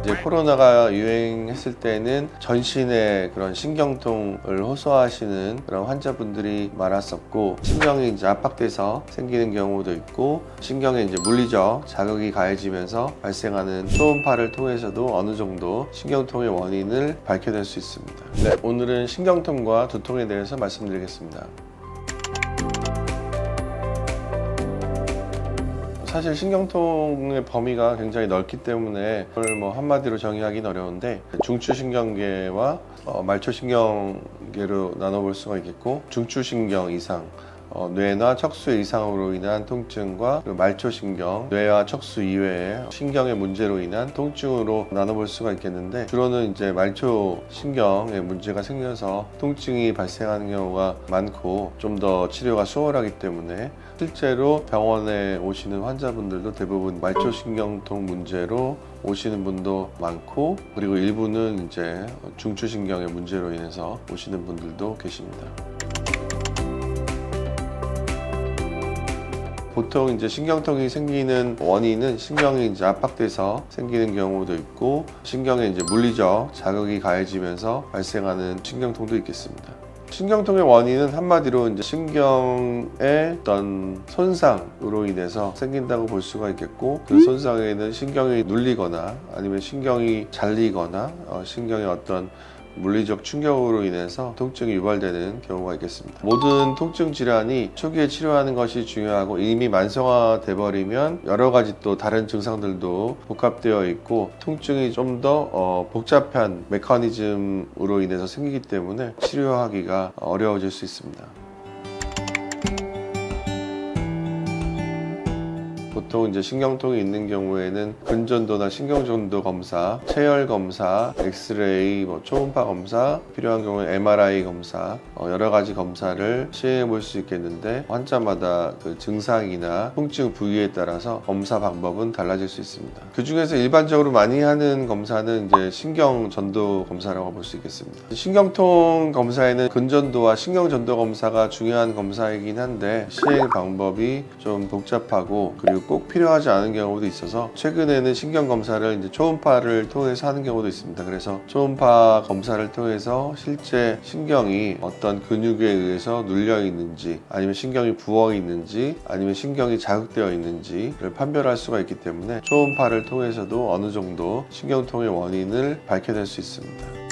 이제 코로나가 유행했을 때는 전신에 그런 신경통을 호소하시는 그런 환자분들이 많았었고, 신경이 이제 압박돼서 생기는 경우도 있고, 신경에 이제 물리적 자극이 가해지면서 발생하는 초음파를 통해서도 어느 정도 신경통의 원인을 밝혀낼 수 있습니다. 네, 오늘은 신경통과 두통에 대해서 말씀드리겠습니다. 사실 신경통의 범위가 굉장히 넓기 때문에 그걸 한마디로 정의하기는 어려운데, 중추신경계와 말초신경계로 나눠볼 수가 있겠고, 중추신경 이상, 뇌나 척수 이상으로 인한 통증과 말초신경, 뇌와 척수 이외의 신경의 문제로 인한 통증으로 나눠볼 수가 있겠는데, 주로는 이제 말초신경에 문제가 생겨서 통증이 발생하는 경우가 많고, 좀 더 치료가 수월하기 때문에 실제로 병원에 오시는 환자분들도 대부분 말초신경통 문제로 오시는 분도 많고, 그리고 일부는 이제 중추신경의 문제로 인해서 오시는 분들도 계십니다. 보통 이제 신경통이 생기는 원인은 신경이 이제 압박돼서 생기는 경우도 있고, 신경에 이제 물리적 자극이 가해지면서 발생하는 신경통도 있겠습니다. 신경통의 원인은 한마디로 이제 신경의 어떤 손상으로 인해서 생긴다고 볼 수가 있겠고, 그 손상에는 신경이 눌리거나 아니면 신경이 잘리거나 신경의 어떤 물리적 충격으로 인해서 통증이 유발되는 경우가 있겠습니다. 모든 통증 질환이 초기에 치료하는 것이 중요하고, 이미 만성화돼 버리면 여러 가지 또 다른 증상들도 복합되어 있고, 통증이 좀 더 복잡한 메커니즘으로 인해서 생기기 때문에 치료하기가 어려워질 수 있습니다. 보통 이제 신경통이 있는 경우에는 근전도나 신경전도 검사, 체열 검사, 엑스레이, 초음파 검사, 필요한 경우에 MRI 검사, 여러 가지 검사를 시행해 볼 수 있겠는데, 환자마다 그 증상이나 통증 부위에 따라서 검사 방법은 달라질 수 있습니다. 그 중에서 일반적으로 많이 하는 검사는 이제 신경전도 검사라고 볼 수 있겠습니다. 신경통 검사에는 근전도와 신경전도 검사가 중요한 검사이긴 한데, 시행 방법이 좀 복잡하고, 그리고 꼭 필요하지 않은 경우도 있어서 최근에는 신경 검사를 이제 초음파를 통해서 하는 경우도 있습니다. 그래서 초음파 검사를 통해서 실제 신경이 어떤 근육에 의해서 눌려 있는지, 아니면 신경이 부어 있는지, 아니면 신경이 자극되어 있는지를 판별할 수가 있기 때문에 초음파를 통해서도 어느 정도 신경통의 원인을 밝혀낼 수 있습니다.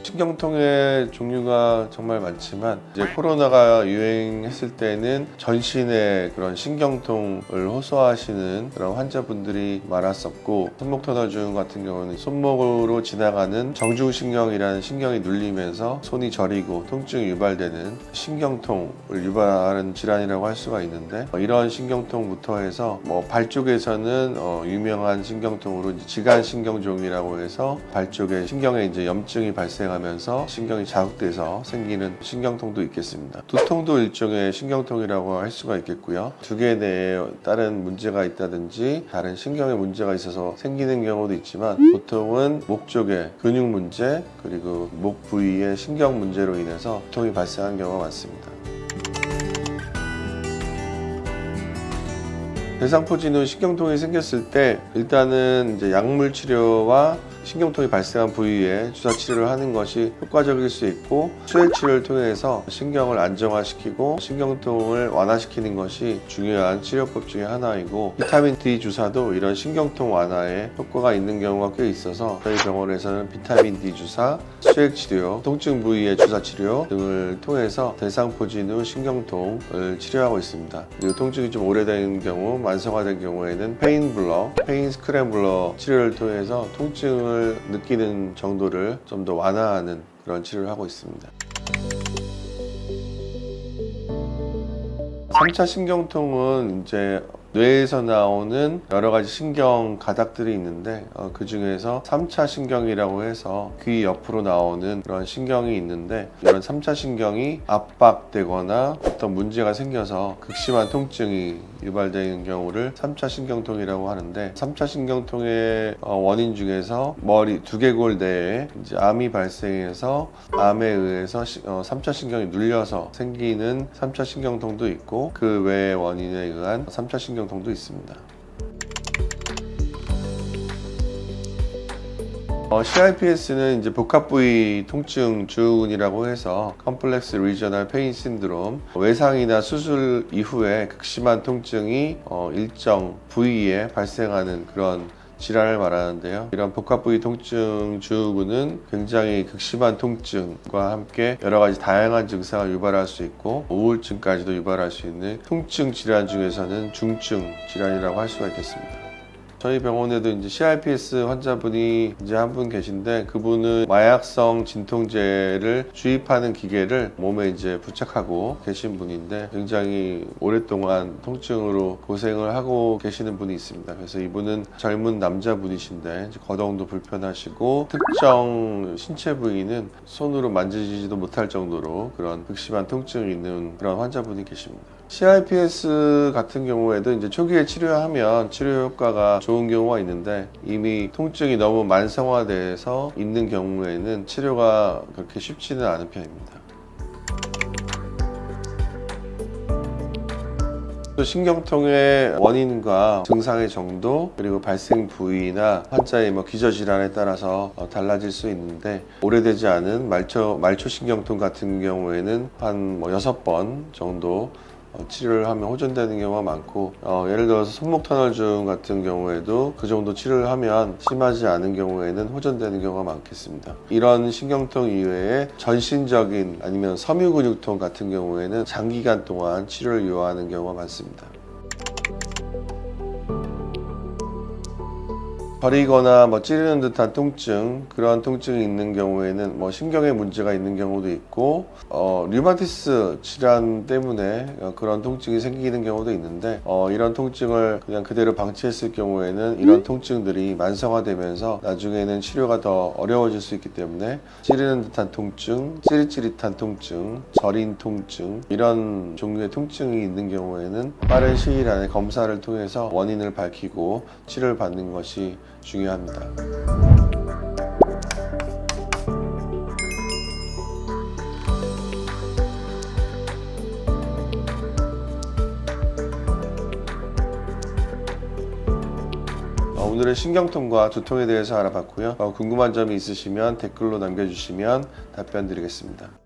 신경통의 종류가 정말 많지만, 이제 코로나가 유행했을 때는 전신에 그런 신경통을 호소하시는 그런 환자분들이 많았었고, 손목 터널증 같은 경우는 손목으로 지나가는 정중신경이라는 신경이 눌리면서 손이 저리고 통증이 유발되는 신경통을 유발하는 질환이라고 할 수가 있는데, 이런 신경통부터 해서 발 쪽에서는 유명한 신경통으로 지간신경종이라고 해서 발 쪽에 신경에 이제 염증이 발생하면 신경이 자극돼서 생기는 신경통도 있겠습니다. 두통도 일종의 신경통이라고 할 수가 있겠고요. 두 개 내에 다른 문제가 있다든지 다른 신경에 문제가 있어서 생기는 경우도 있지만, 보통은 목 쪽에 근육 문제, 그리고 목 부위의 신경 문제로 인해서 두통이 발생하는 경우가 많습니다. 대상포진 후 신경통이 생겼을 때 일단은 이제 약물 치료와 신경통이 발생한 부위에 주사 치료를 하는 것이 효과적일 수 있고, 수액 치료를 통해서 신경을 안정화시키고 신경통을 완화시키는 것이 중요한 치료법 중에 하나이고, 비타민 D 주사도 이런 신경통 완화에 효과가 있는 경우가 꽤 있어서 저희 병원에서는 비타민 D 주사, 수액 치료, 통증 부위의 주사 치료 등을 통해서 대상포진 후 신경통을 치료하고 있습니다. 그리고 통증이 좀 오래된 경우, 만성화된 경우에는 페인 스크램블러 치료를 통해서 통증을 느끼는 정도를 좀 더 완화하는 그런 치료를 하고 있습니다. 3차 신경통은 이제 뇌에서 나오는 여러 가지 신경 가닥들이 있는데, 그 중에서 3차 신경이라고 해서 귀 옆으로 나오는 그런 신경이 있는데, 이런 3차 신경이 압박되거나 어떤 문제가 생겨서 극심한 통증이 유발되는 경우를 3차 신경통이라고 하는데, 3차 신경통의 원인 중에서 머리 두개골 내에 이제 암이 발생해서 암에 의해서 3차 신경이 눌려서 생기는 3차 신경통도 있고, 그 외의 원인에 의한 3차 신경통도 있습니다. CRPS는 이제 복합 부위 통증 증후군이라고 해서 컴플렉스 리저널 페인 신드롬, 외상이나 수술 이후에 극심한 통증이 일정 부위에 발생하는 그런 질환을 말하는데요. 이런 복합 부위 통증 증후군은 굉장히 극심한 통증과 함께 여러 가지 다양한 증상을 유발할 수 있고 우울증까지도 유발할 수 있는 통증 질환 중에서는 중증 질환이라고 할 수가 있겠습니다. 저희 병원에도 이제 CRPS 환자분이 이제 한 분 계신데, 그분은 마약성 진통제를 주입하는 기계를 몸에 이제 부착하고 계신 분인데 굉장히 오랫동안 통증으로 고생을 하고 계시는 분이 있습니다. 그래서 이분은 젊은 남자분이신데 이제 거동도 불편하시고 특정 신체 부위는 손으로 만지지도 못할 정도로 그런 극심한 통증이 있는 그런 환자분이 계십니다. CRPS 같은 경우에도 이제 초기에 치료하면 치료 효과가 좋은 경우가 있는데, 이미 통증이 너무 만성화돼서 있는 경우에는 치료가 그렇게 쉽지는 않은 편입니다. 또 신경통의 원인과 증상의 정도, 그리고 발생 부위나 환자의 기저질환에 따라서 달라질 수 있는데, 오래되지 않은 말초신경통 같은 경우에는 한 6번 정도 치료를 하면 호전되는 경우가 많고, 예를 들어서 손목터널증 같은 경우에도 그 정도 치료를 하면 심하지 않은 경우에는 호전되는 경우가 많겠습니다. 이런 신경통 이외에 전신적인 아니면 섬유근육통 같은 경우에는 장기간 동안 치료를 요하는 경우가 많습니다. 저리거나 찌르는 듯한 통증, 그런 통증이 있는 경우에는 신경에 문제가 있는 경우도 있고, 류마티스 질환 때문에 그런 통증이 생기는 경우도 있는데, 이런 통증을 그냥 그대로 방치했을 경우에는 이런 통증들이 만성화되면서 나중에는 치료가 더 어려워질 수 있기 때문에, 찌르는 듯한 통증, 찌릿찌릿한 통증, 저린 통증, 이런 종류의 통증이 있는 경우에는 빠른 시일 안에 검사를 통해서 원인을 밝히고 치료를 받는 것이 중요합니다. 오늘은 신경통과 두통에 대해서 알아봤고요. 궁금한 점이 있으시면 댓글로 남겨주시면 답변 드리겠습니다.